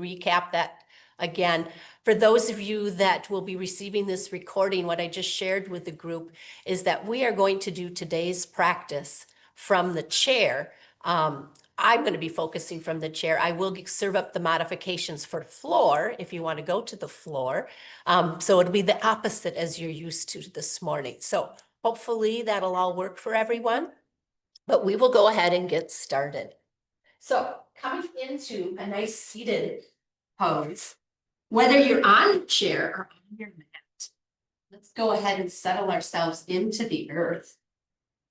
recap that again. For those of you that will be receiving this recording, what I just shared with the group is that we are going to do today's practice from the chair. I'm going to be focusing from the chair. I will serve up the modifications for floor if you want to go to the floor. So it'll be the opposite as you're used to this morning. So hopefully that'll all work for everyone, but we will go ahead and get started. So coming into a nice seated pose, whether you're on a chair or on your mat, let's go ahead and settle ourselves into the earth.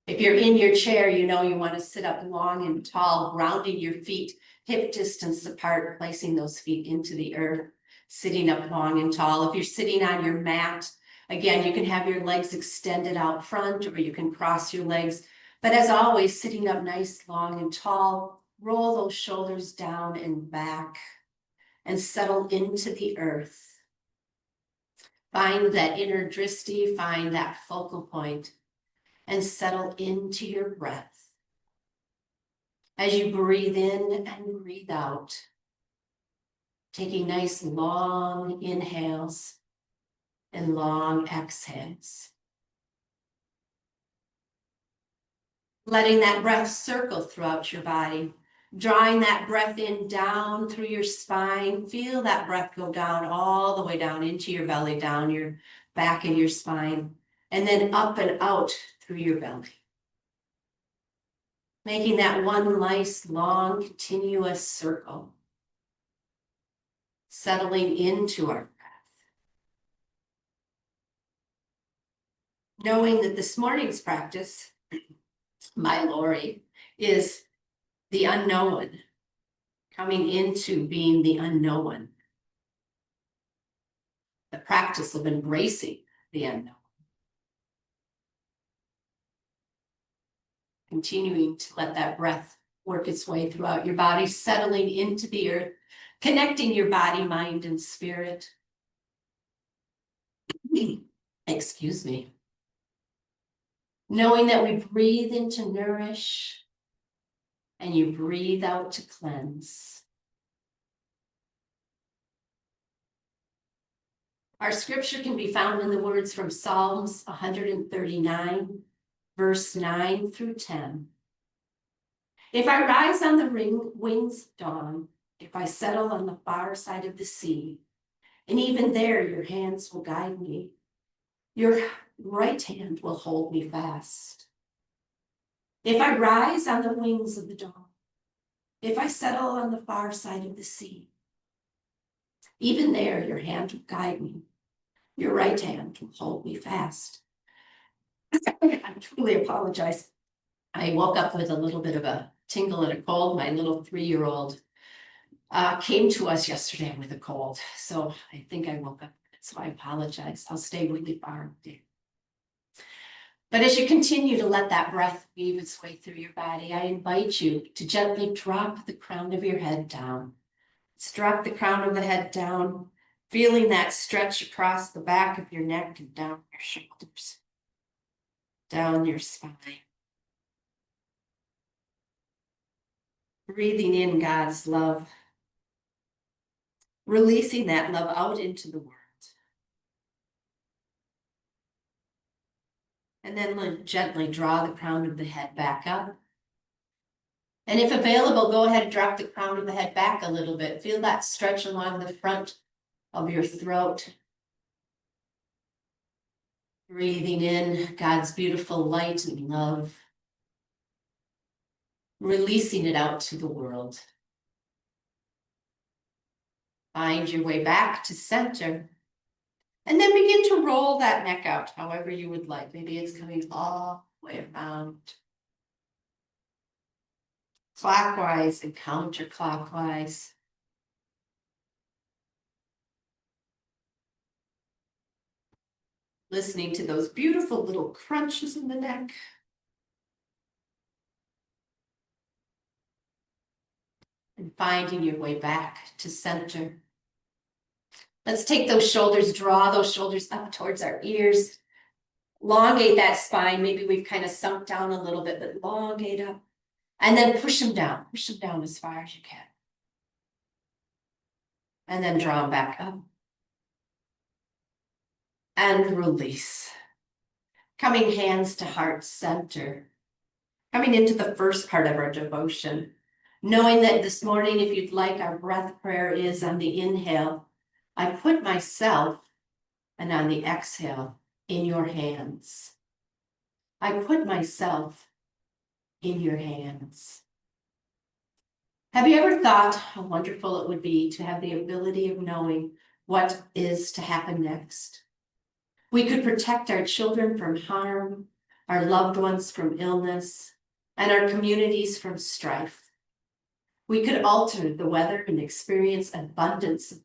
If you're in your chair, you know you want to sit up long and tall, grounding your feet hip distance apart, placing those feet into the earth, sitting up long and tall. If you're sitting on your mat, again, you can have your legs extended out front or you can cross your legs. But as always, sitting up nice, long and tall, roll those shoulders down and back and settle into the earth. Find that inner drishti, find that focal point, and settle into your breath. As you breathe in and breathe out, taking nice long inhales and long exhales. Letting that breath circle throughout your body, drawing that breath in down through your spine. Feel that breath go down all the way down into your belly, down your back and your spine, and then up and out through your belly. Making that one nice, long, continuous circle. Settling into our breath. Knowing that this morning's practice, my Lori, is the unknown. Coming into being the unknown. The practice of embracing the unknown. Continuing to let that breath work its way throughout your body, settling into the earth, connecting your body, mind, and spirit. Excuse me. Knowing that we breathe in to nourish and you breathe out to cleanse. Our scripture can be found in the words from Psalms 139, verse 9 through 10. If I rise on the wings of dawn, if I settle on the far side of the sea, and even there your hands will guide me, your right hand will hold me fast. If I rise on the wings of the dawn, if I settle on the far side of the sea, even there your hand will guide me, your right hand will hold me fast. I truly apologize. I woke up with a little bit of a tingle and a cold. My little 3-year-old came to us yesterday with a cold. So I think I woke up, so I apologize. I'll stay really far. But as you continue to let that breath weave its way through your body, I invite you to gently drop the crown of your head down. Let's drop the crown of the head down, feeling that stretch across the back of your neck and down your shoulders, down your spine. Breathing in God's love, releasing that love out into the world. And then gently draw the crown of the head back up. And if available, go ahead and drop the crown of the head back a little bit. Feel that stretch along the front of your throat. Breathing in God's beautiful light and love. Releasing it out to the world. Find your way back to center. And then begin to roll that neck out however you would like. Maybe it's coming all the way around. Clockwise and counterclockwise. Listening to those beautiful little crunches in the neck. And finding your way back to center. Let's take those shoulders, draw those shoulders up towards our ears. Elongate that spine. Maybe we've kind of sunk down a little bit, but elongate up. And then push them down as far as you can. And then draw them back up. And release. Coming hands to heart center. Coming into the first part of our devotion. Knowing that this morning, if you'd like, our breath prayer is on the inhale. I put myself, and on the exhale, in your hands. I put myself in your hands. Have you ever thought how wonderful it would be to have the ability of knowing what is to happen next? We could protect our children from harm, our loved ones from illness, and our communities from strife. We could alter the weather and experience abundance of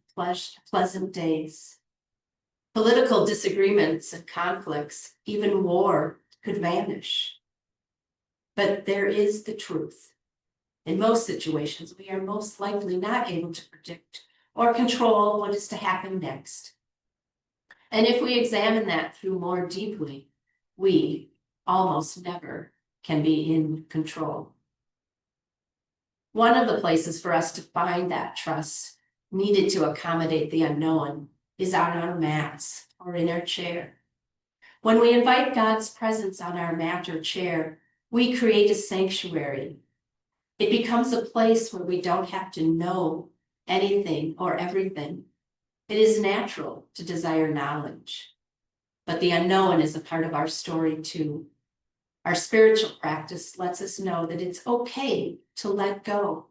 pleasant days. Political disagreements and conflicts, even war, could vanish. But there is the truth. In most situations, we are most likely not able to predict or control what is to happen next. And if we examine that through more deeply, we almost never can be in control. One of the places for us to find that trust needed to accommodate the unknown is on our mats or in our chair. When we invite God's presence on our mat or chair, we create a sanctuary. It becomes a place where we don't have to know anything or everything. It is natural to desire knowledge, but the unknown is a part of our story too. Our spiritual practice lets us know that it's okay to let go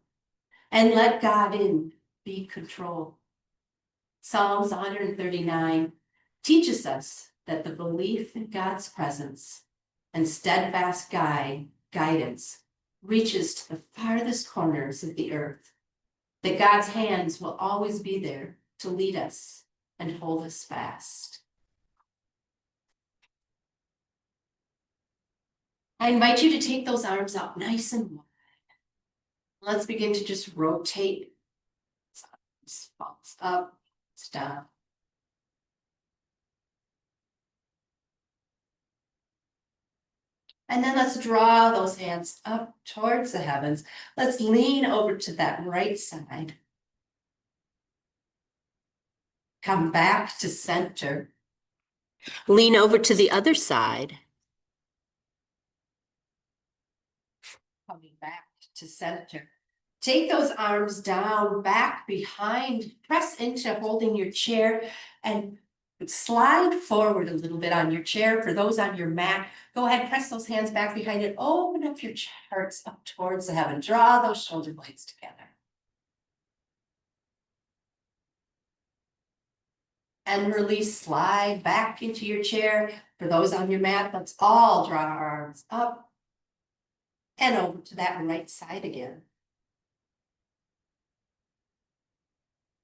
and let God in, be control. Psalms 139 teaches us that the belief in God's presence and steadfast guidance reaches to the farthest corners of the earth, that God's hands will always be there to lead us and hold us fast. I invite you to take those arms out nice and wide. Let's begin to just rotate. Palms up, down. And then let's draw those hands up towards the heavens. Let's lean over to that right side. Come back to center. Lean over to the other side. Coming back to center. Take those arms down, back behind, press into holding your chair and slide forward a little bit on your chair. For those on your mat, go ahead, press those hands back behind it. Open up your hearts up towards the heaven. Draw those shoulder blades together. And release, slide back into your chair. For those on your mat, let's all draw our arms up and over to that right side again.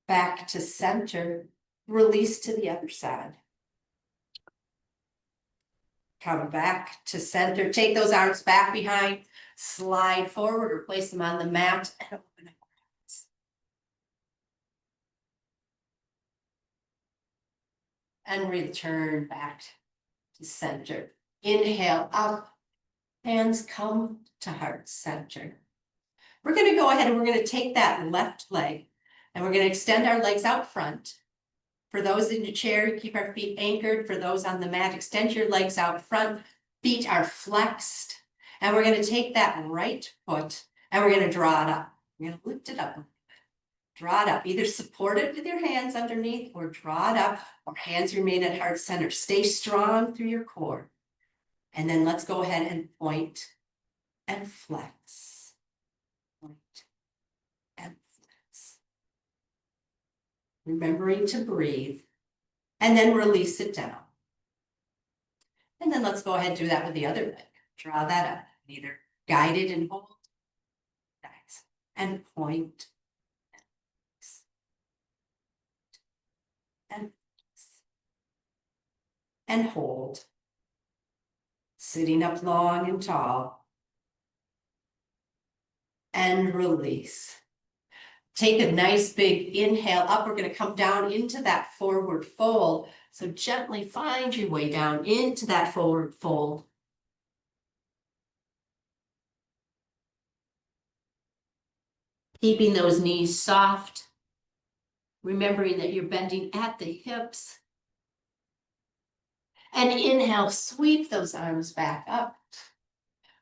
Back to center, release to the other side. Come back to center, take those arms back behind, slide forward or place them on the mat and open up. And return back to center. Inhale up, hands come to heart center. We're going to go ahead and we're going to take that left leg and we're going to extend our legs out front. For those in the chair, keep our feet anchored. For those on the mat, extend your legs out front. Feet are flexed. And we're going to take that right foot and we're going to draw it up. We're going to lift it up. Draw it up. Either support it with your hands underneath or draw it up, or hands remain at heart center. Stay strong through your core. And then let's go ahead and point and flex. Point and flex. Remembering to breathe. And then release it down. And then let's go ahead and do that with the other leg. Draw that up. Either guide it and hold. Nice. And point. And hold. Sitting up long and tall. And release. Take a nice big inhale up. We're going to come down into that forward fold. So gently find your way down into that forward fold. Keeping those knees soft. remembering that you're bending at the hips. And inhale, sweep those arms back up.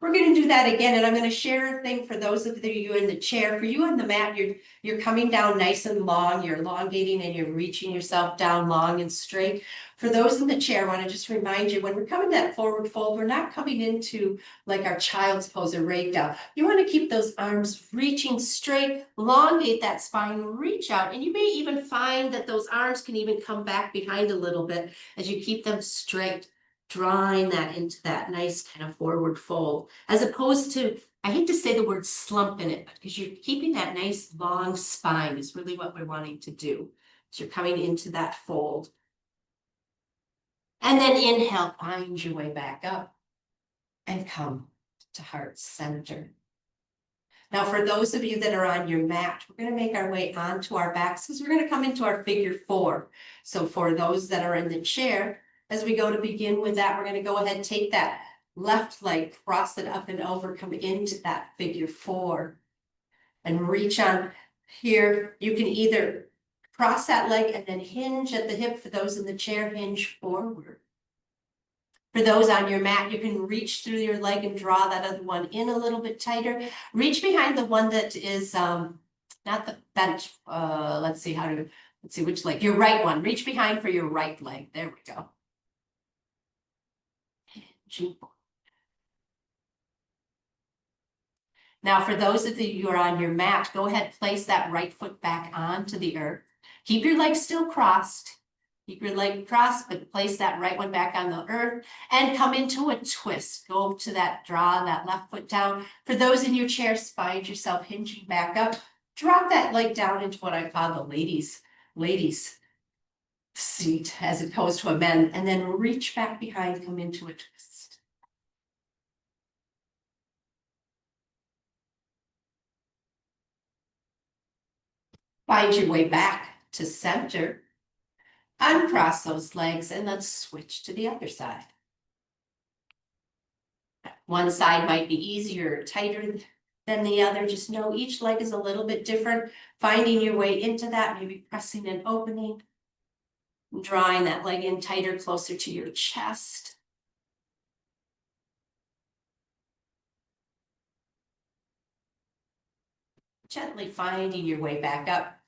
We're going to do that again, and I'm going to share a thing for those of you in the chair. For you on the mat, you're coming down nice and long, you're elongating and you're reaching yourself down long and straight. For those in the chair, I want to just remind you, when we're coming that forward fold, we're not coming into like our child's pose or rag down. You want to keep those arms reaching straight, elongate that spine, reach out, and you may even find that those arms can even come back behind a little bit as you keep them straight, drawing that into that nice kind of forward fold, as opposed to, I hate to say the word slump in it, because you're keeping that nice long spine is really what we're wanting to do. So you're coming into that fold. And then inhale, find your way back up and come to heart center. Now, for those of you that are on your mat, we're going to make our way onto our backs because we're going to come into our figure four. So for those that are in the chair, as we go to begin with that, we're going to go ahead and take that left leg, cross it up and over, come into that figure four and reach on here. You can either cross that leg and then hinge at the hip. For those in the chair, hinge forward. For those on your mat, you can reach through your leg and draw that other one in a little bit tighter. Reach behind the one that is not the bench. Let's see which leg. Your right one. Reach behind for your right leg. There we go. Now, for those of you who are on your mat, go ahead, place that right foot back onto the earth. Keep your legs still crossed. Keep your leg crossed, but place that right one back on the earth and come into a twist. Go to that, draw that left foot down. For those in your chair, find yourself hinging back up. Drop that leg down into what I call the ladies seat as opposed to a men, and then reach back behind, come into a twist. Find your way back to center. Uncross those legs and let's switch to the other side. One side might be easier or tighter than the other. Just know each leg is a little bit different. Finding your way into that, maybe pressing and opening. Drawing that leg in tighter, closer to your chest. Gently finding your way back up.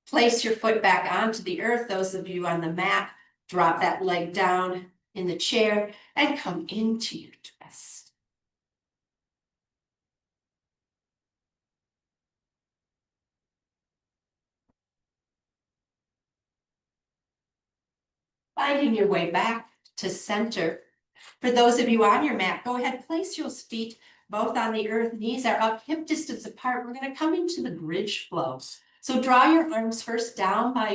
Place your foot back onto the earth. Those of you on the mat, drop that leg down in the chair and come into your twist. Finding your way back to center. For those of you on your mat, go ahead, place your feet both on the earth, knees are up, hip distance apart. We're going to come into the bridge flow. So draw your arms first down by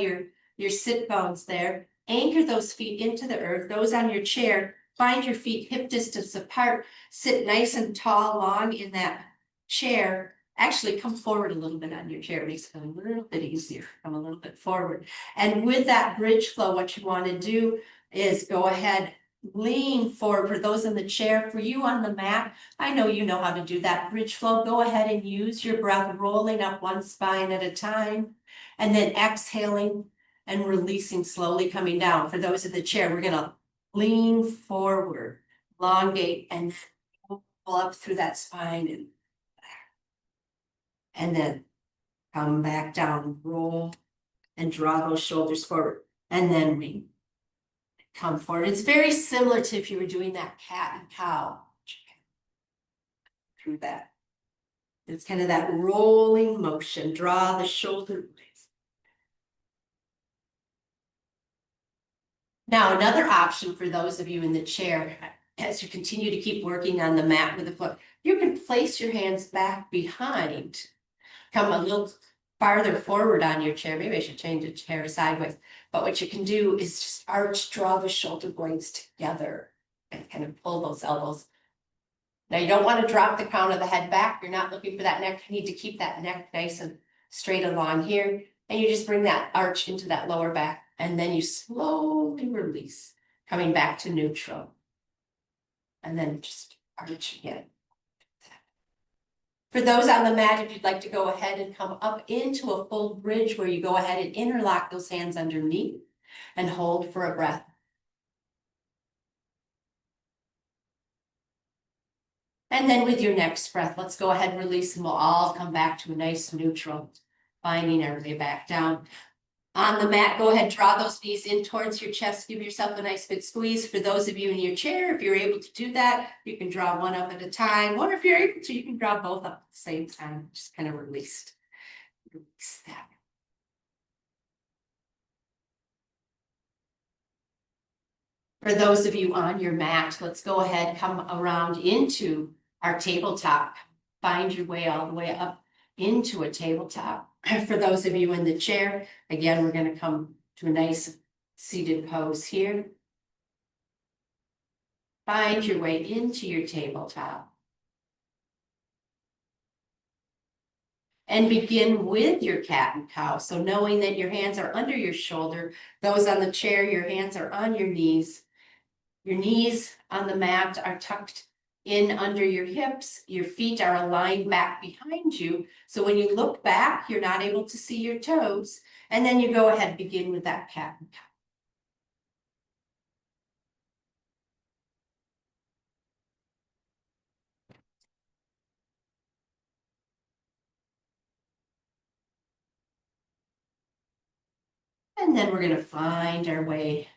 your sit bones there. Anchor those feet into the earth. Those on your chair, find your feet hip distance apart. Sit nice and tall, long in that chair. Actually, come forward a little bit on your chair. It makes it a little bit easier. Come a little bit forward. And with that bridge flow, what you want to do is go ahead, lean forward. For those in the chair, for you on the mat, I know you know how to do that bridge flow. Go ahead and use your breath, rolling up one spine at a time, and then exhaling and releasing, slowly coming down. For those in the chair, we're going to lean forward, elongate, and pull up through that spine, and then come back down, roll, and draw those shoulders forward, and then we come forward. It's very similar to if you were doing that cat and cow. Through that. It's kind of that rolling motion. Draw the shoulder blades. Now, another option for those of you in the chair, as you continue to keep working on the mat with the foot, you can place your hands back behind. Come a little farther forward on your chair. Maybe I should change the chair sideways. But what you can do is just arch, draw the shoulder blades together and kind of pull those elbows. Now, you don't want to drop the crown of the head back. You're not looking for that neck. You need to keep that neck nice and straight along here. And you just bring that arch into that lower back. And then you slowly release, coming back to neutral. And then just arch again. For those on the mat, if you'd like to go ahead and come up into a full bridge where you go ahead and interlock those hands underneath and hold for a breath. And then with your next breath, let's go ahead and release and we'll all come back to a nice neutral, finding our way back down. On the mat, go ahead, draw those knees in towards your chest. Give yourself a nice big squeeze. For those of you in your chair, if you're able to do that, you can draw one up at a time. Or if you're able to, you can draw both up at the same time. Just kind of release that. For those of you on your mat, let's go ahead, come around into our tabletop. Find your way all the way up into a tabletop. For those of you in the chair, again, we're going to come to a nice seated pose here. Find your way into your tabletop. And begin with your cat and cow. So knowing that your hands are under your shoulder, those on the chair, your hands are on your knees. Your knees on the mat are tucked in under your hips. Your feet are aligned back behind you. So when you look back, you're not able to see your toes. And then you go ahead and begin with that cat and cow. And then we're going to find our way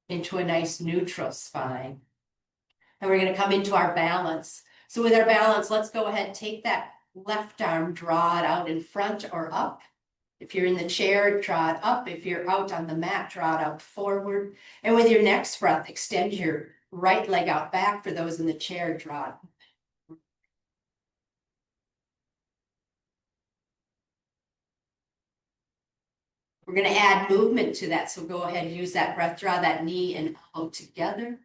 into a nice neutral spine. And we're going to come into our balance. So with our balance, let's go ahead and take that left arm, draw it out in front or up. If you're in the chair, draw it up. If you're out on the mat, draw it out forward. And with your next breath, extend your right leg out back. For those in the chair, draw it. We're going to add movement to that. So go ahead and use that breath. Draw that knee and elbow together.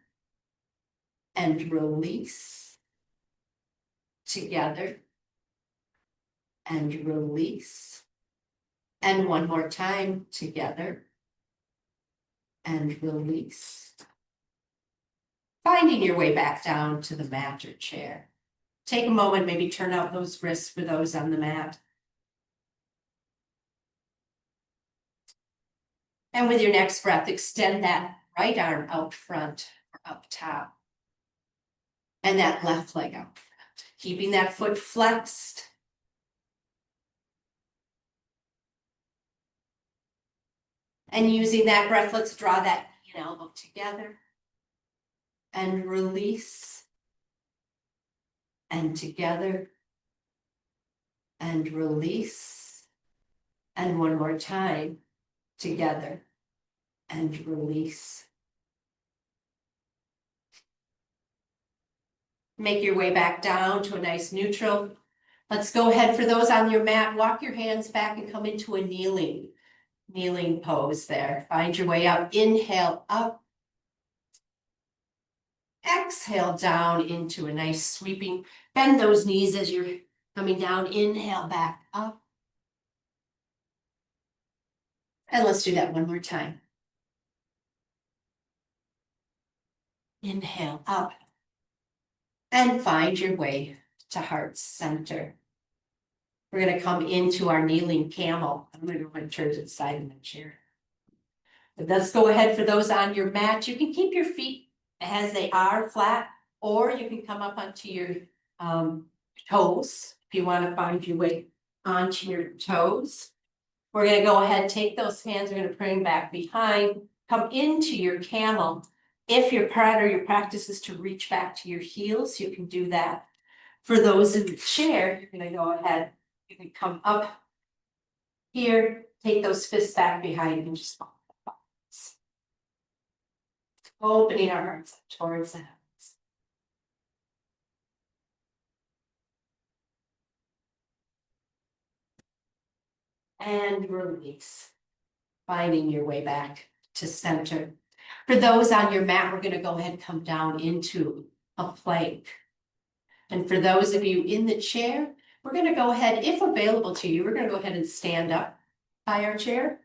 And release. Together. And release. And one more time, together. And release. Finding your way back down to the mat or chair. Take a moment, maybe turn out those wrists for those on the mat. And with your next breath, extend that right arm out front or up top. And that left leg out front. Keeping that foot flexed. And using that breath, let's draw that knee and elbow together. And release. And together. And release. And one more time. Together. And release. Make your way back down to a nice neutral. Let's go ahead, for those on your mat, walk your hands back and come into a kneeling pose there. Find your way up. Inhale up. Exhale down into a nice sweeping. Bend those knees as you're coming down. Inhale back up. And let's do that one more time. Inhale up. And find your way to heart center. We're going to come into our kneeling camel. I'm going to go and turn to the side of my chair. But let's go ahead, for those on your mat. You can keep your feet as they are flat, or you can come up onto your toes if you want to find your way onto your toes. We're going to go ahead, take those hands, we're going to bring them back behind, come into your camel. If your part or your practice is to reach back to your heels, you can do that. For those in the chair, you're going to go ahead, you can come up here, take those fists back behind and just opening our hearts up towards the heavens. And release, finding your way back to center. For those on your mat, we're going to go ahead and come down into a plank. And for those of you in the chair, we're going to go ahead, if available to you, we're going to go ahead and stand up by our chair.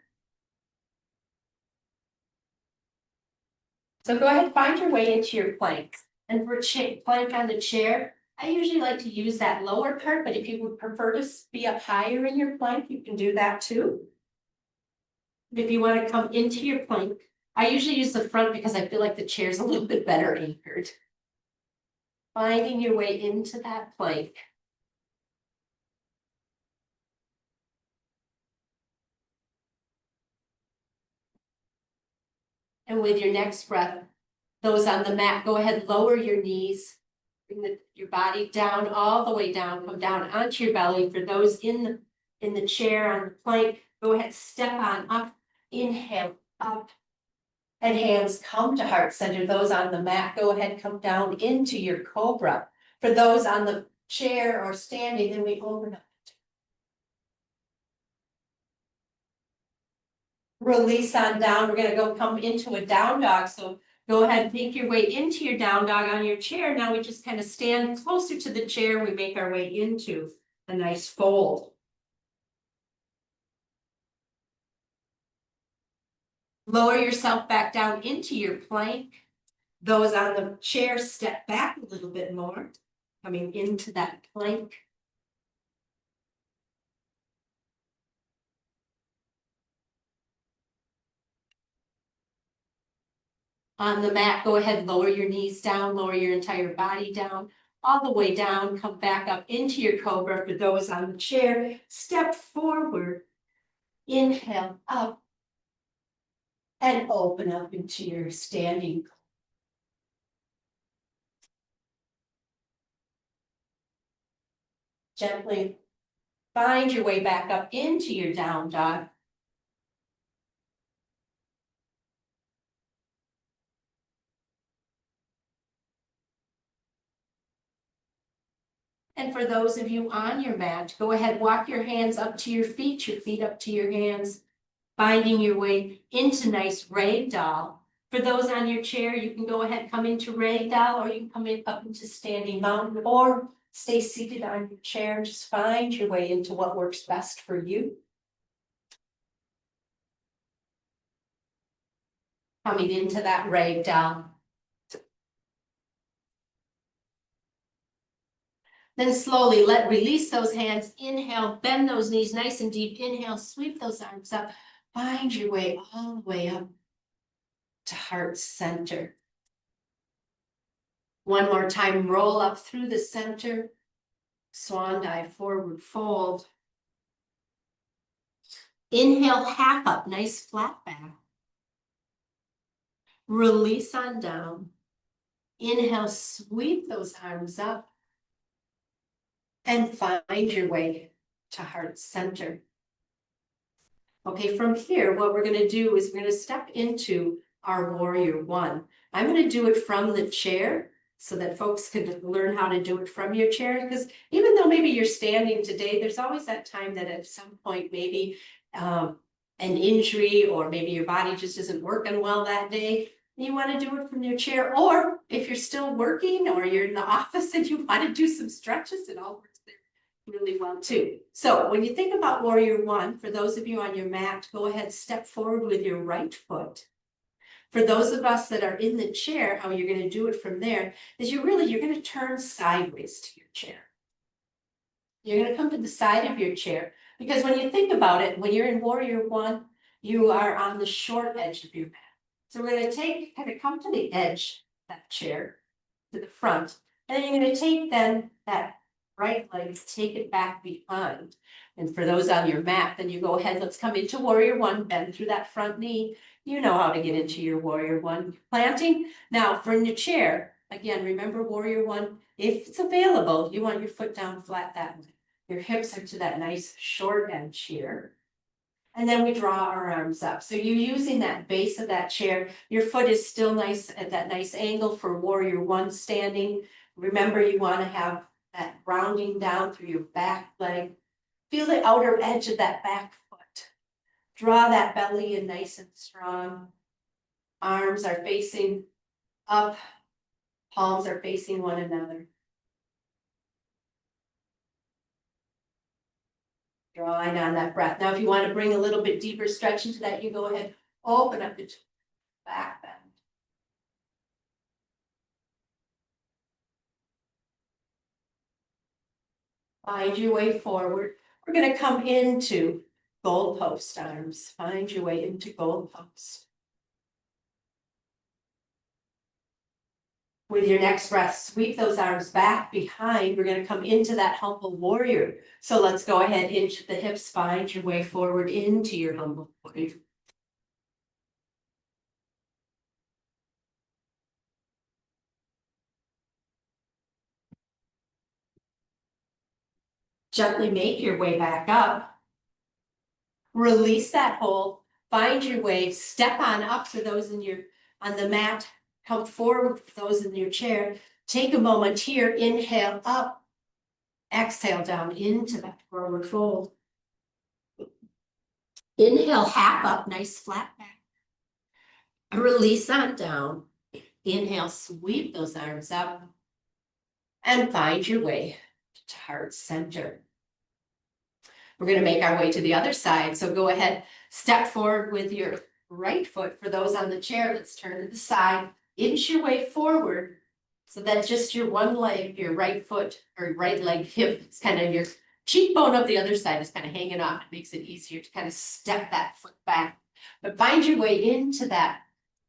So go ahead, find your way into your plank. And for plank on the chair, I usually like to use that lower part, but if you would prefer to be up higher in your plank, you can do that too. If you want to come into your plank, I usually use the front because I feel like the chair's a little bit better anchored. Finding your way into that plank. And with your next breath, those on the mat, go ahead, lower your knees. Bring your body down, all the way down, come down onto your belly. For those in the chair, on the plank, go ahead, step on up, inhale, up. And hands come to heart center. Those on the mat, go ahead, come down into your cobra. For those on the chair or standing, then we open up. Release on down. We're gonna go come into a down dog. So go ahead, make your way into your down dog on your chair. Now we just kind of stand closer to the chair. We make our way into a nice fold. Lower yourself back down into your plank. Those on the chair, step back a little bit more, coming into that plank. On the mat, go ahead, lower your knees down, lower your entire body down, all the way down, come back up into your cobra. For those on the chair, step forward, inhale up, and open up into your standing. Gently find your way back up into your down dog. And for those of you on your mat, go ahead, walk your hands up to your feet up to your hands, finding your way into nice ragdoll. For those on your chair, you can go ahead, come into ragdoll, or you can come up into standing mountain, or stay seated on your chair. Just find your way into what works best for you. Coming into that ragdoll. Then slowly release those hands, inhale, bend those knees nice and deep, inhale, sweep those arms up, find your way all the way up to heart center. One more time, roll up through the center, swan dive, forward fold. Inhale, half up, nice flat back. Release on down. Inhale, sweep those arms up. And find your way to heart center. Okay, from here, what we're going to do is we're going to step into our warrior one. I'm going to do it from the chair so that folks can learn how to do it from your chair. Because even though maybe you're standing today, there's always that time that at some point maybe an injury or maybe your body just isn't working well that day. You want to do it from your chair, or if you're still working or you're in the office and you want to do some stretches, it all works there really well too. So when you think about warrior one, for those of you on your mat, go ahead, step forward with your right foot. For those of us that are in the chair, how you're going to do it from there is you're going to turn sideways to your chair. You're going to come to the side of your chair, because when you think about it, when you're in warrior one, you are on the short edge of your mat. So we're going to kind of come to the edge of that chair, to the front, and then you're going to take then that right leg, take it back behind. And for those on your mat, then you go ahead, let's come into warrior one, bend through that front knee. You know how to get into your warrior one planting. Now from your chair, again, remember warrior one, if it's available, you want your foot down flat that way. Your hips are to that nice short edge here. And then we draw our arms up. So you're using that base of that chair. Your foot is still nice at that nice angle for warrior one standing. Remember, you want to have that rounding down through your back leg. Feel the outer edge of that back foot. Draw that belly in nice and strong. Arms are facing up. Palms are facing one another. Drawing on that breath. Now, if you want to bring a little bit deeper stretch into that, you go ahead, open up the back bend. Find your way forward. We're going to come into goalpost arms. Find your way into goalpost. With your next breath, sweep those arms back behind. We're going to come into that humble warrior. So let's go ahead, hinge at the hips, find your way forward into your humble warrior. Gently make your way back up. Release that hold. Find your way. Step on up for those on the mat. Come forward for those in your chair. Take a moment here. Inhale up. Exhale down into that forward fold. Inhale, half up, nice flat back. Release on down. Inhale, sweep those arms up. And find your way to heart center. We're going to make our way to the other side. So go ahead, step forward with your right foot. For those on the chair, let's turn to the side. Inch your way forward. So that just your one leg, your right foot or right leg hip, it's kind of your cheekbone of the other side is kind of hanging off. It makes it easier to kind of step that foot back. But find your way into that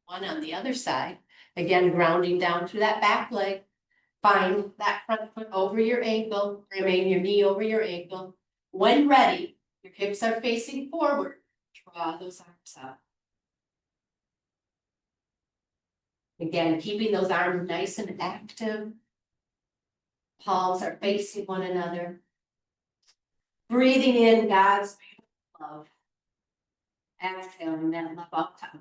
one on the other side. Again, grounding down through that back leg. Find that front foot over your ankle. Remain your knee over your ankle. When ready, your hips are facing forward. Draw those arms up. Again, keeping those arms nice and active. Palms are facing one another. Breathing in God's beautiful love. Exhaling that love up top.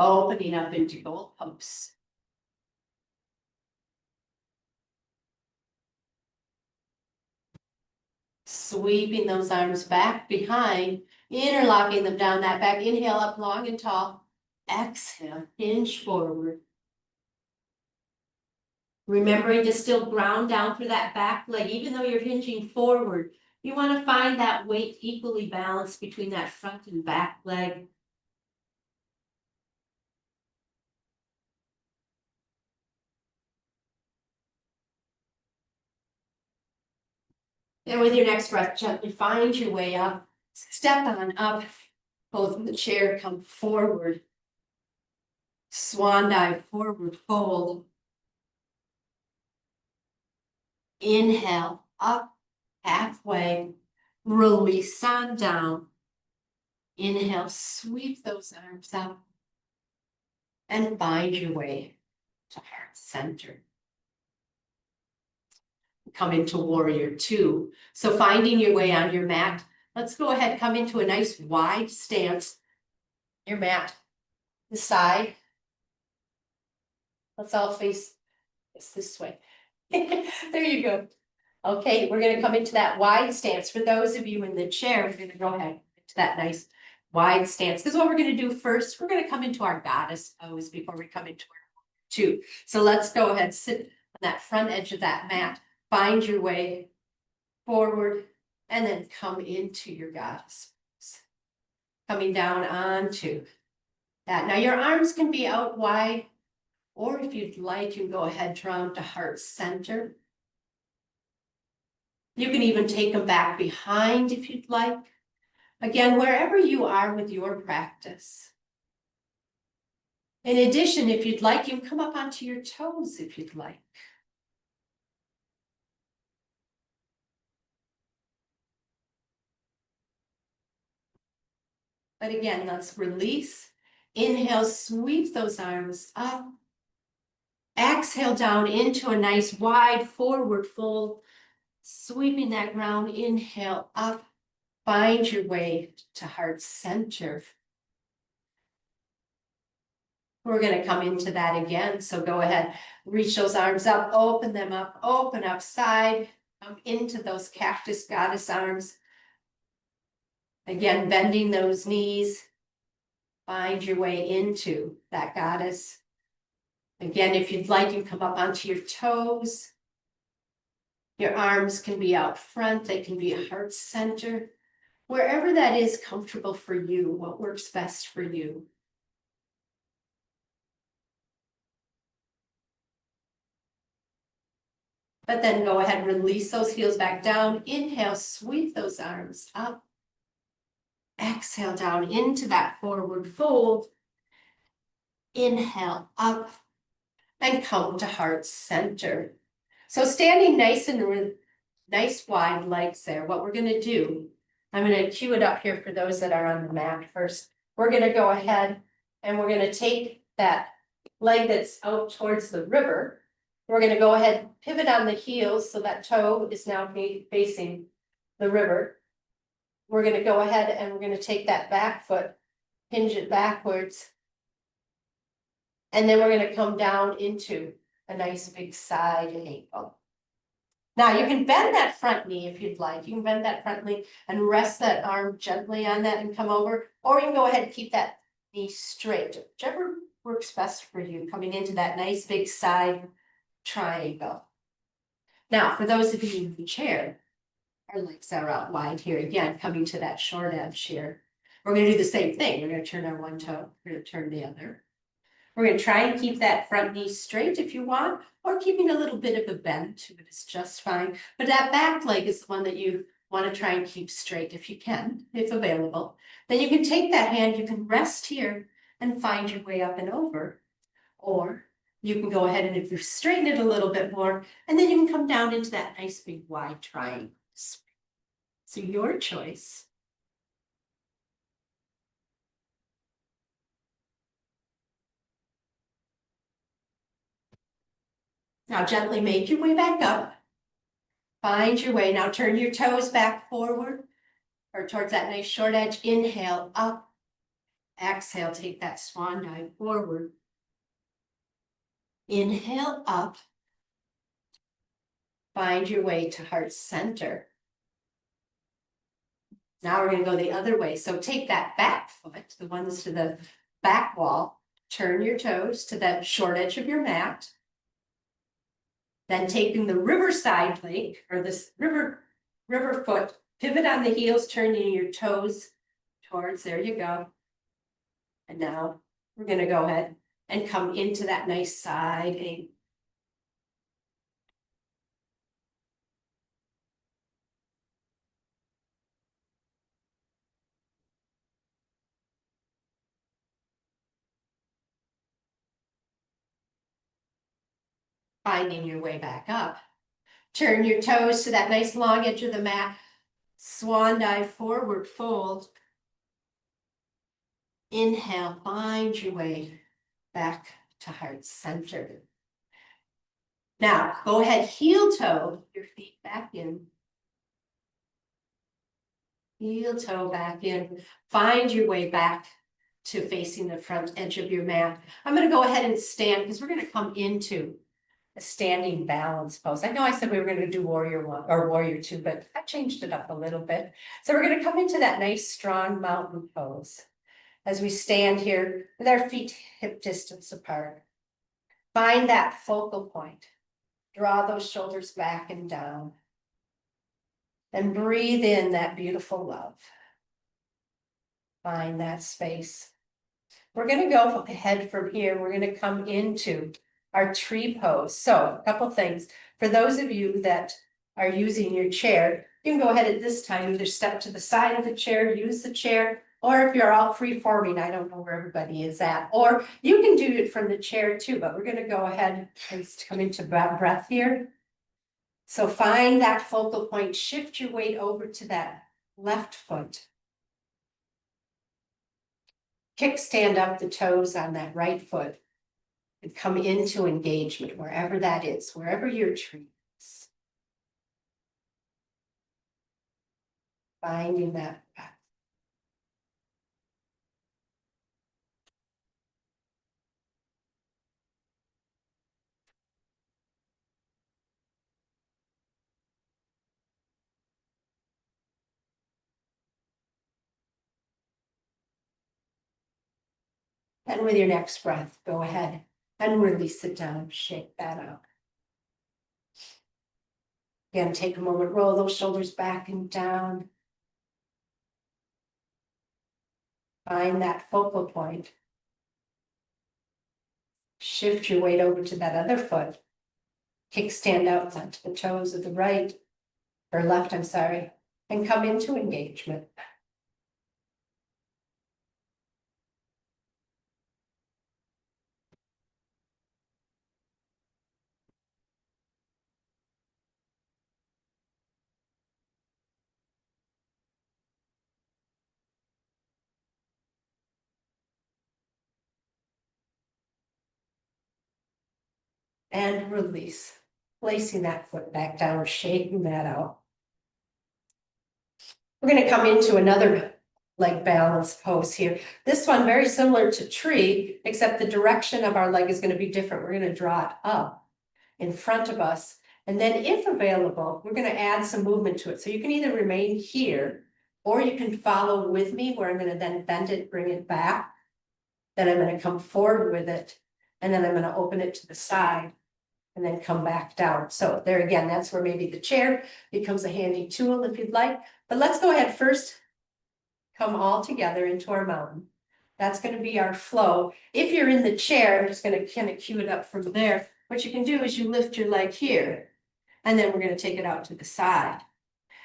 Opening up into goalposts. Sweeping those arms back behind, interlocking them down that back. Inhale up long and tall. Exhale, hinge forward. Remembering to still ground down through that back leg, even though you're hinging forward. You want to find that weight equally balanced between that front and back leg. And with your next breath, gently find your way up. Step on up. Both in the chair, come forward. Swan dive, forward fold. Inhale, up, halfway. Release on down. Inhale, sweep those arms up. And find your way to heart center. Come into warrior two. So finding your way on your mat. Let's go ahead, come into a nice wide stance. Your mat, the side. Let's all face this way. There you go. Okay, we're going to come into that wide stance. For those of you in the chair, we're going to go ahead into that nice wide stance. Because what we're going to do first, we're going to come into our goddess pose before we come into our two. So let's go ahead, sit on that front edge of that mat. Find your way forward and then come into your goddess pose. Coming down onto that. Now your arms can be out wide, or if you'd like, you can go ahead, draw them to heart center. You can even take them back behind if you'd like. Again, wherever you are with your practice. In addition, if you'd like, you can come up onto your toes if you'd like. But again, let's release. Inhale, sweep those arms up. Exhale down into a nice wide forward fold. Sweeping that ground, inhale up. Find your way to heart center. We're going to come into that again. So go ahead, reach those arms up, open them up, open up side, come into those cactus goddess arms. Again, bending those knees. Find your way into that goddess. Again, if you'd like, you come up onto your toes. Your arms can be out front. They can be a heart center. Wherever that is comfortable for you, what works best for you. But then go ahead, release those heels back down. Inhale, sweep those arms up. Exhale down into that forward fold. Inhale up and come to heart center. So standing nice and nice wide legs there. What we're going to do, I'm going to cue it up here for those that are on the mat first. We're going to go ahead and we're going to take that leg that's out towards the river. We're going to go ahead and pivot on the heels so that toe is now facing the river. We're going to go ahead and we're going to take that back foot, hinge it backwards, and then we're going to come down into a nice big side angle. Now you can bend that front knee if you'd like. You can bend that front knee and rest that arm gently on that and come over, or you can go ahead and keep that knee straight, whichever works best for you, coming into that nice big side triangle. Now, for those of you in the chair, our legs are out wide here, again, coming to that short edge here. We're going to do the same thing. We're going to turn our one toe, we're going to turn the other. We're going to try and keep that front knee straight if you want, or keeping a little bit of a bend to it is just fine. But that back leg is the one that you want to try and keep straight if you can, if available. Then you can take that hand, you can rest here and find your way up and over. Or you can go ahead and if you straighten it a little bit more, and then you can come down into that nice big wide triangle. So your choice. Now gently make your way back up. Find your way. Now turn your toes back forward or towards that nice short edge. Inhale up. Exhale, take that swan dive forward. Inhale up. Find your way to heart center. Now we're going to go the other way. So take that back foot, the ones to the back wall. Turn your toes to that short edge of your mat. Then taking the river side leg or this river foot, pivot on the heels, turning your toes towards, there you go. And now we're going to go ahead and come into that nice side angle. Finding your way back up. Turn your toes to that nice long edge of the mat. Swan dive forward fold. Inhale, find your way back to heart center. Now, go ahead, heel toe your feet back in. Heel toe back in. Find your way back to facing the front edge of your mat. I'm going to go ahead and stand because we're going to come into a standing balance pose. I know I said we were going to do warrior one or warrior two, but I changed it up a little bit. So we're going to come into that nice strong mountain pose as we stand here with our feet hip distance apart. Find that focal point. Draw those shoulders back and down. And breathe in that beautiful love. Find that space. We're going to go ahead from here. We're going to come into our tree pose. So a couple things. For those of you that are using your chair, you can go ahead at this time, either step to the side of the chair, use the chair, or if you're all free forming, I don't know where everybody is at, or you can do it from the chair too, but we're going to go ahead and come into breath here. So find that focal point, shift your weight over to that left foot. Kickstand up the toes on that right foot and come into engagement, wherever that is, wherever your tree is. Finding that breath. And with your next breath, go ahead and release it down, shake that out. Again, take a moment, roll those shoulders back and down. Find that focal point. Shift your weight over to that other foot. Kickstand out onto the toes of the right, or left, I'm sorry, and come into engagement. And release, placing that foot back down, shaking that out. We're going to come into another leg balance pose here. This one very similar to tree, except the direction of our leg is going to be different. We're going to draw it up in front of us. And then if available, we're going to add some movement to it. So you can either remain here, or you can follow with me where I'm going to then bend it, bring it back. Then I'm going to come forward with it. And then I'm going to open it to the side and then come back down. So there again, that's where maybe the chair becomes a handy tool if you'd like. But let's go ahead first, come all together into our mountain. That's going to be our flow. If you're in the chair, I'm just going to kind of cue it up from there. What you can do is you lift your leg here, and then we're going to take it out to the side.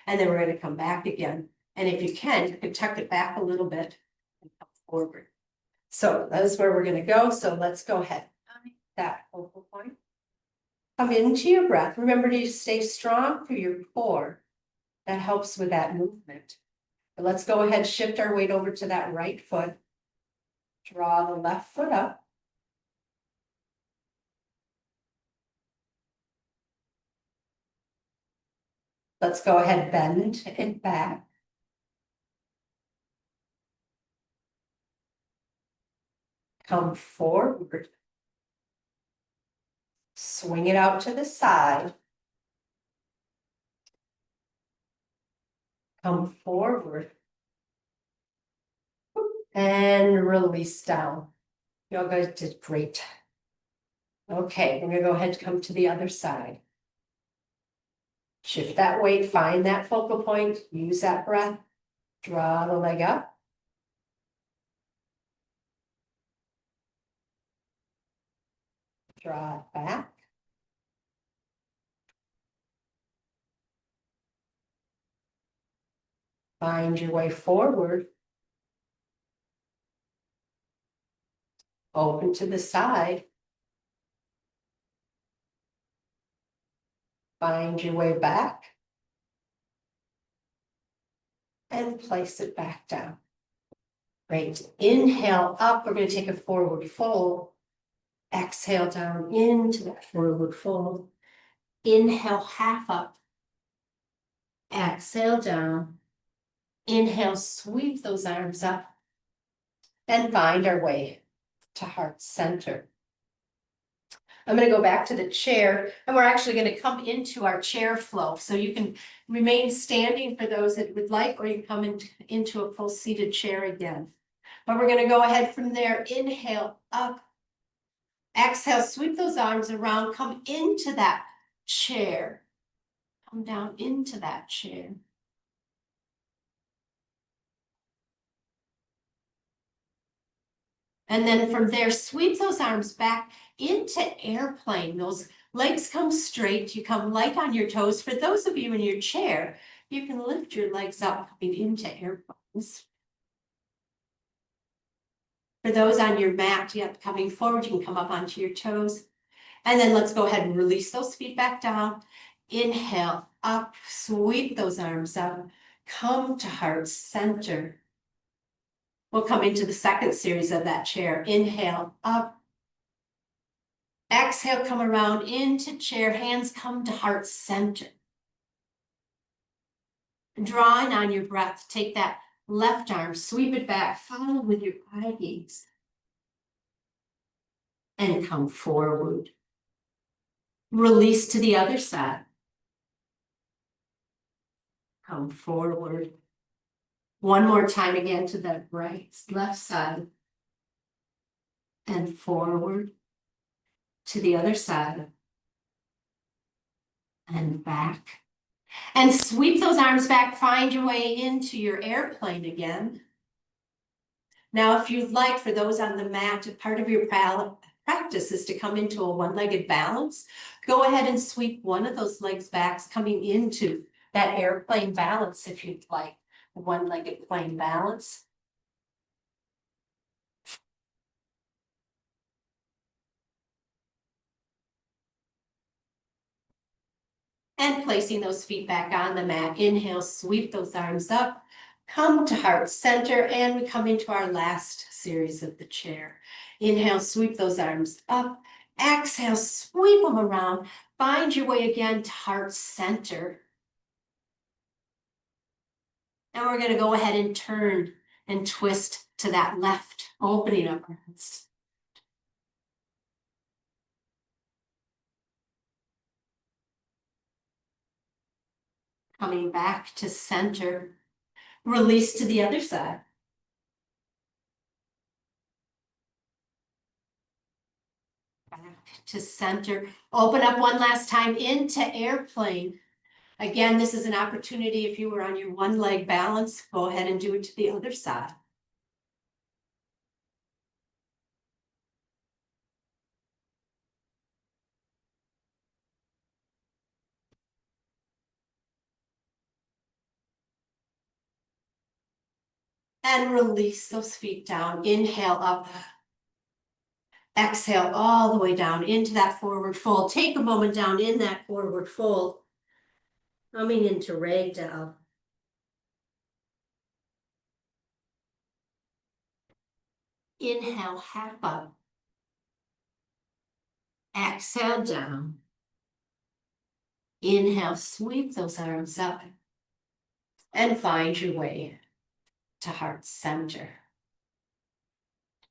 And then we're going to come back again. And if you can tuck it back a little bit and come forward. So that's where we're going to go. So let's go ahead. That focal point. Come into your breath. Remember to stay strong through your core. That helps with that movement. But let's go ahead, shift our weight over to that right foot. Draw the left foot up. Let's go ahead, bend it back. Come forward. Swing it out to the side. Come forward. And release down. You guys did great. Okay, we're gonna go ahead and come to the other side. Shift that weight, find that focal point, use that breath, draw the leg up. Draw it back. Find your way forward. Open to the side. Find your way back. And place it back down. Great. Inhale up. We're going to take a forward fold. Exhale down into that forward fold. Inhale half up. Exhale down. Inhale, sweep those arms up. And find our way to heart center. I'm going to go back to the chair, and we're actually going to come into our chair flow. So you can remain standing for those that would like, or you can come into a full seated chair again. But we're going to go ahead from there. Inhale up. Exhale, sweep those arms around. Come into that chair. Come down into that chair. And then from there, sweep those arms back into airplane. Those legs come straight. You come light on your toes. For those of you in your chair, you can lift your legs up coming into airplanes. For those on your mat, yep, coming forward, you can come up onto your toes. And then let's go ahead and release those feet back down. Inhale, up, sweep those arms up. Come to heart center. We'll come into the second series of that chair. Inhale, up. Exhale, come around into chair. Hands come to heart center. Drawing on your breath, take that left arm, sweep it back, follow with your eye gaze. And come forward. Release to the other side. Come forward. One more time again to the left side. And forward. To the other side. And back. And sweep those arms back. Find your way into your airplane again. Now, if you'd like, for those on the mat, if part of your practice is to come into a one-legged balance, go ahead and sweep one of those legs back, coming into that airplane balance if you'd like. One-legged plane balance. And placing those feet back on the mat. Inhale, sweep those arms up, come to heart center, and we come into our last series of the chair. Inhale, sweep those arms up. Exhale, sweep them around. Find your way again to heart center. And we're going to go ahead and turn and twist to that left, opening up our hands. Coming back to center. Release to the other side. Back to center. Open up one last time into airplane. Again, this is an opportunity. If you were on your one leg balance, go ahead and do it to the other side. And release those feet down. Inhale up. Exhale all the way down into that forward fold. Take a moment down in that forward fold. Coming into ragdoll. Inhale, half up. Exhale down. Inhale, sweep those arms up. And find your way to heart center.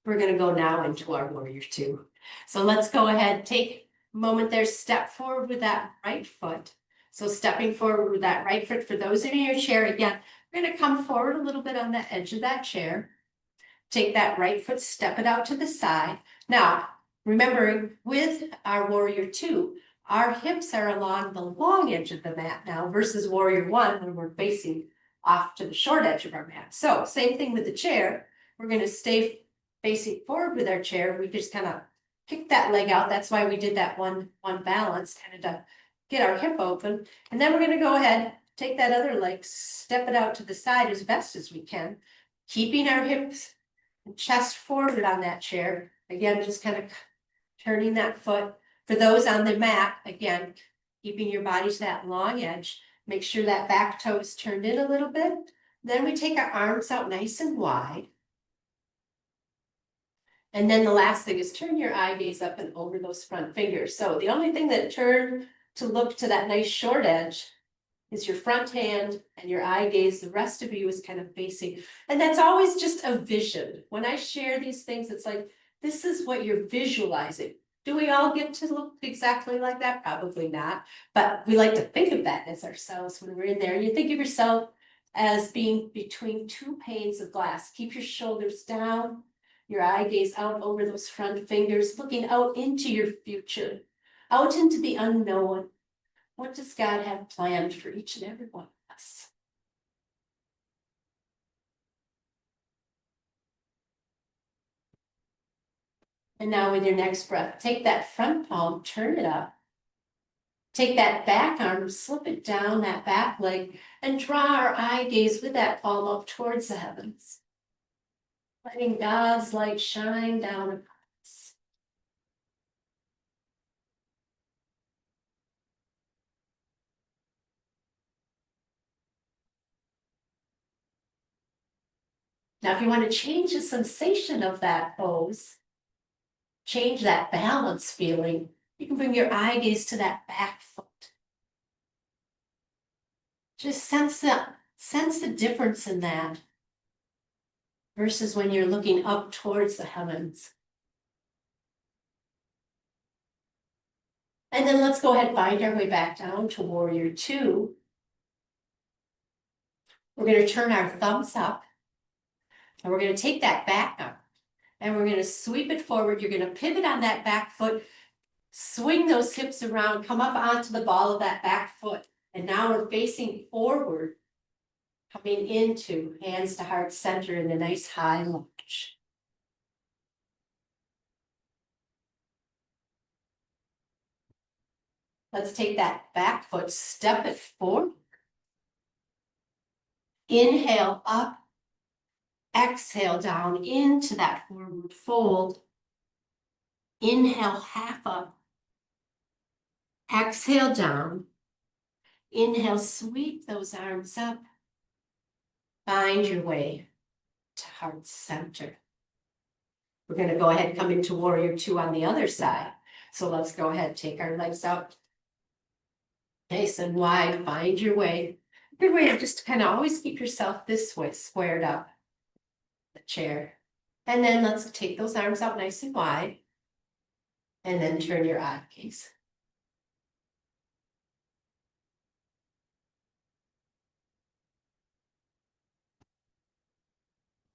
We're going to go now into our warrior two. So let's go ahead, take a moment there, step forward with that right foot. So stepping forward with that right foot, for those in your chair, again, we're going to come forward a little bit on the edge of that chair. Take that right foot, step it out to the side. Now, remembering with our warrior two, our hips are along the long edge of the mat now versus warrior one when we're facing off to the short edge of our mat. So same thing with the chair. We're going to stay facing forward with our chair. We just kind of kick that leg out. That's why we did that one balance, kind of to get our hip open. And then we're going to go ahead, take that other leg, step it out to the side as best as we can, keeping our hips and chest forward on that chair. Again, just kind of turning that foot. For those on the mat, again, keeping your body to that long edge. Make sure that back toe is turned in a little bit. Then we take our arms out nice and wide. And then the last thing is turn your eye gaze up and over those front fingers. So the only thing that turned to look to that nice short edge is your front hand and your eye gaze. The rest of you is kind of facing. And that's always just a vision. When I share these things, it's like, this is what you're visualizing. Do we all get to look exactly like that? Probably not. But we like to think of that as ourselves when we're in there. You think of yourself as being between two panes of glass. Keep your shoulders down, your eye gaze out over those front fingers, looking out into your future, out into the unknown. What does God have planned for each and every one of us? And now with your next breath, take that front palm, turn it up. Take that back arm, slip it down that back leg, and draw our eye gaze with that palm up towards the heavens. Letting God's light shine down upon us. Now, if you want to change the sensation of that pose, change that balance feeling, you can bring your eye gaze to that back foot. Just sense the difference in that versus when you're looking up towards the heavens. And then let's go ahead and find our way back down to warrior two. We're going to turn our thumbs up and we're going to take that back up and we're going to sweep it forward. You're going to pivot on that back foot, swing those hips around, come up onto the ball of that back foot. And now we're facing forward, coming into hands to heart center in a nice high lunge. lunge. Let's take that back foot, step it forward. Inhale up, exhale down into that forward fold. Inhale half up, exhale down. Inhale, sweep those arms up. Find your way to heart center. We're going to go ahead and come into warrior two on the other side. So let's go ahead, take our legs out nice and wide, find your way. Good way to just kind of always keep yourself this way, squared up, the chair. And then let's take those arms out nice and wide. And then turn your eye gaze.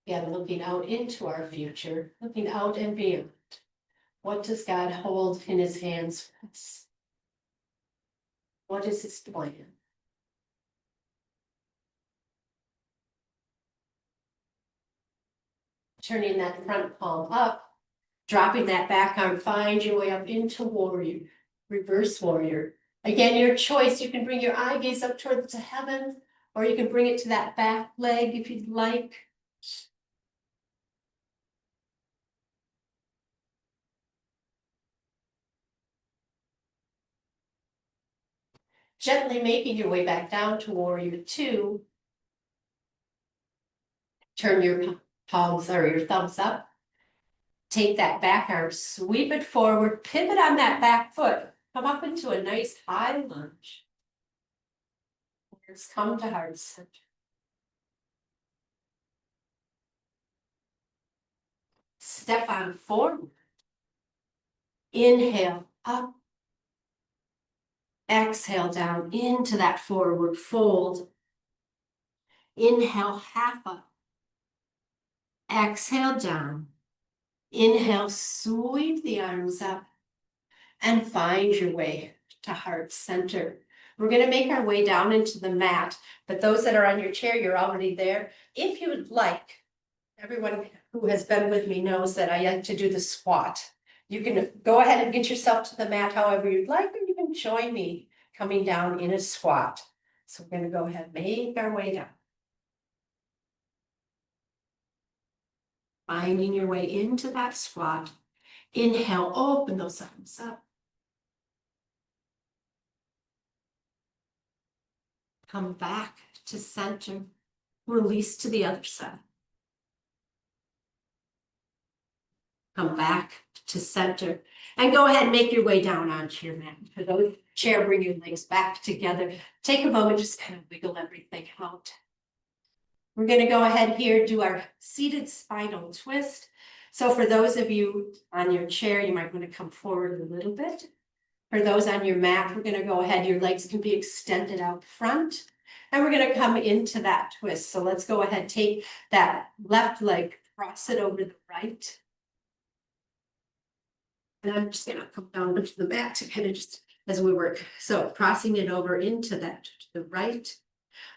Again, looking out into our future, looking out and beyond. What does God hold in his hands for us? What is his plan? Turning that front palm up, dropping that back arm, find your way up into warrior, reverse warrior. Again, your choice. You can bring your eye gaze up towards the heaven, or you can bring it to that back leg if you'd like. Gently making your way back down to warrior two. Turn your palms or your thumbs up. Take that back arm, sweep it forward, pivot on that back foot. Come up into a nice high lunge. Let's come to heart center. Step on forward. Inhale up. Exhale down into that forward fold. Inhale half up. Exhale down. Inhale, sweep the arms up and find your way to heart center. We're going to make our way down into the mat, but those that are on your chair, you're already there. If you would like, everyone who has been with me knows that I like to do the squat. You can go ahead and get yourself to the mat however you'd like, or you can join me coming down in a squat. So we're going to go ahead and make our way down. Finding your way into that squat. Inhale, open those arms up. Come back to center. Release to the other side. Come back to center. And go ahead and make your way down onto your mat. For those chair, bring your legs back together. Take a moment, just kind of wiggle everything out. We're going to go ahead here, do our seated spinal twist. So for those of you on your chair, you might want to come forward a little bit. For those on your mat, we're going to go ahead. Your legs can be extended out front. And we're going to come into that twist. So let's go ahead, take that left leg, cross it over the right. And I'm just going to come down onto the mat to kind of just as we work. So crossing it over into that to the right.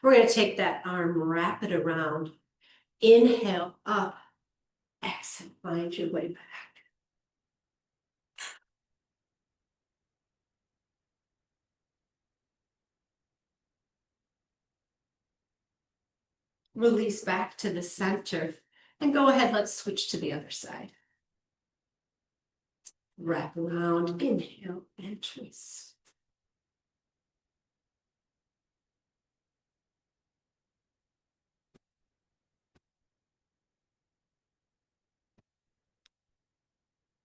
We're going to take that arm, wrap it around. Inhale up. Exhale, find your way back. Release back to the center. And go ahead, let's switch to the other side. Wrap around, inhale, and twist.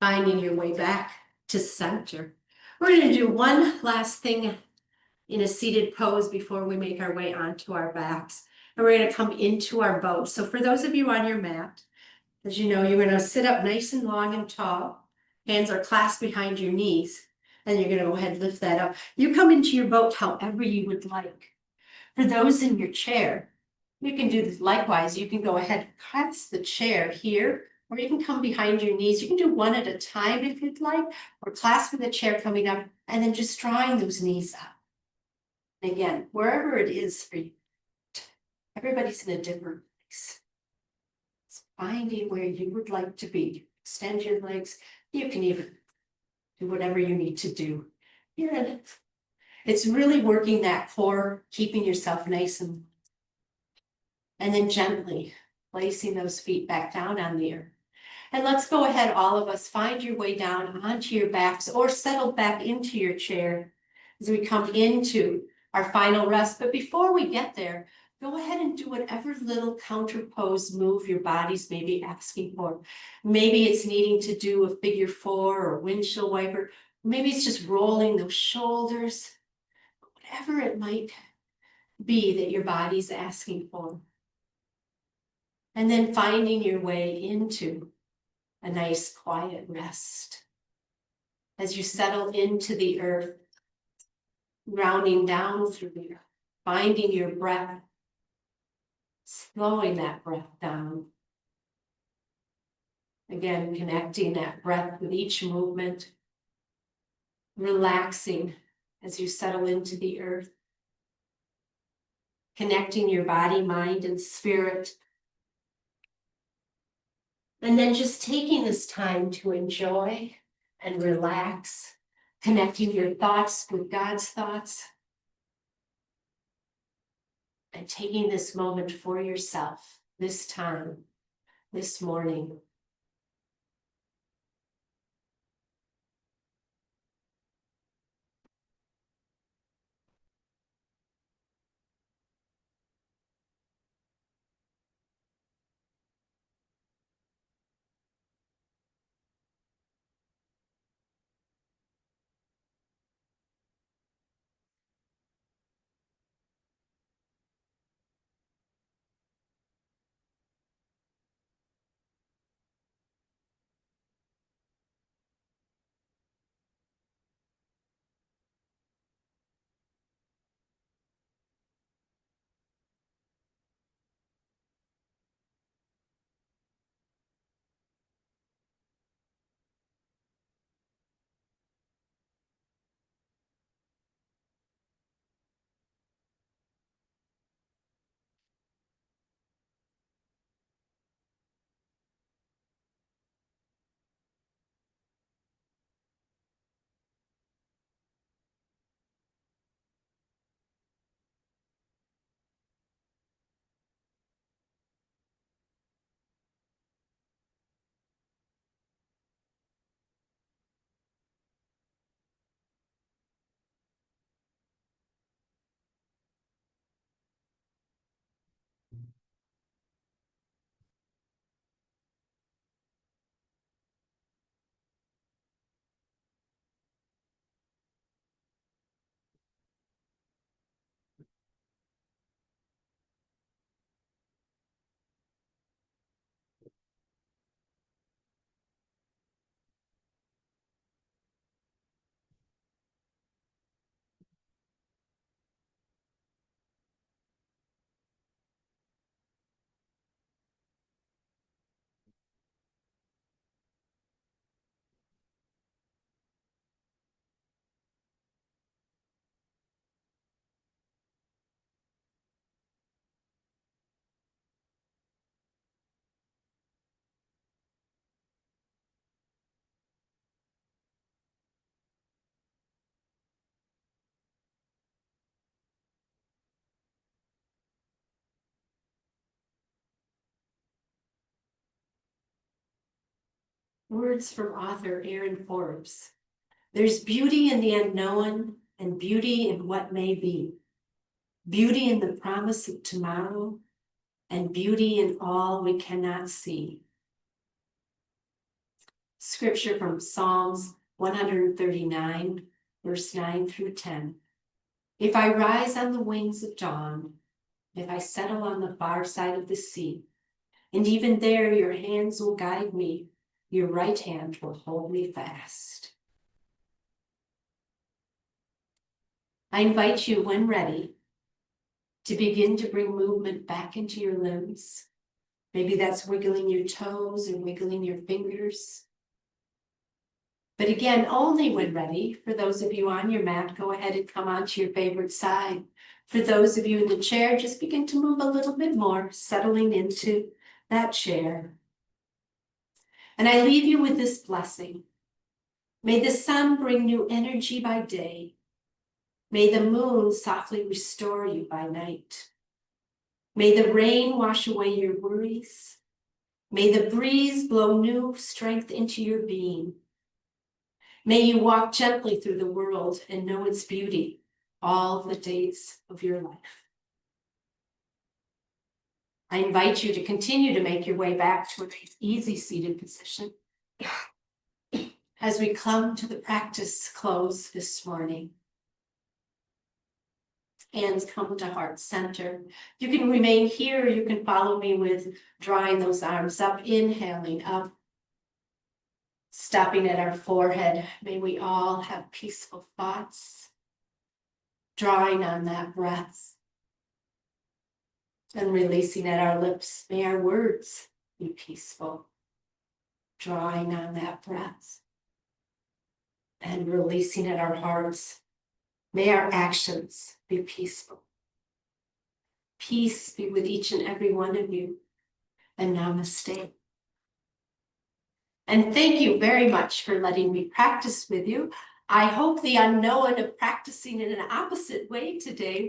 Finding your way back to center. We're going to do one last thing in a seated pose before we make our way onto our backs. And we're going to come into our boat. So for those of you on your mat, as you know, you're going to sit up nice and long and tall. Hands are clasped behind your knees. And you're going to go ahead and lift that up. You come into your boat however you would like. For those in your chair, you can do this likewise. You can go ahead and clasp the chair here, or you can come behind your knees. You can do one at a time if you'd like, or clasping the chair coming up and then just drawing those knees up. And again, wherever it is for you, everybody's in a different place. finding where you would like to be. Extend your legs. You can even do whatever you need to do. Yeah. It's really working that core, keeping yourself nice and then gently placing those feet back down on the earth. And let's go ahead, all of us, find your way down onto your backs or settle back into your chair as we come into our final rest. But before we get there, go ahead and do whatever little counter pose move your body's maybe asking for. Maybe it's needing to do a figure four or windshield wiper. Maybe it's just rolling those shoulders, whatever it might be that your body's asking for. And then finding your way into a nice quiet rest. As you settle into the earth, grounding down through the earth, finding your breath, slowing that breath down. Again, connecting that breath with each movement, relaxing as you settle into the earth, connecting your body, mind, and spirit. And then just taking this time to enjoy and relax, connecting your thoughts with God's thoughts, and taking this moment for yourself, this time, this morning. Words from author Aaron Forbes. There's beauty in the unknown and beauty in what may be. Beauty in the promise of tomorrow and beauty in all we cannot see. Scripture from Psalms 139, verse 9 through 10. If I rise on the wings of dawn, if I settle on the far side of the sea, and even there your hands will guide me, your right hand will hold me fast. I invite you, when ready, to begin to bring movement back into your limbs. Maybe that's wiggling your toes or wiggling your fingers. But again, only when ready. For those of you on your mat, go ahead and come onto your favorite side. For those of you in the chair, just begin to move a little bit more, settling into that chair. And I leave you with this blessing. May the sun bring new energy by day. May the moon softly restore you by night. May the rain wash away your worries. May the breeze blow new strength into your being. May you walk gently through the world and know its beauty all the days of your life. I invite you to continue to make your way back to an easy seated position as we come to the practice close this morning. Hands come to heart center. You can remain here. You can follow me with drawing those arms up, inhaling up, stopping at our forehead. May we all have peaceful thoughts, drawing on that breath, and releasing at our lips. May our words be peaceful, drawing on that breath, and releasing at our hearts. May our actions be peaceful. Peace be with each and every one of you, and namaste. And thank you very much for letting me practice with you. I hope the unknown of practicing in an opposite way today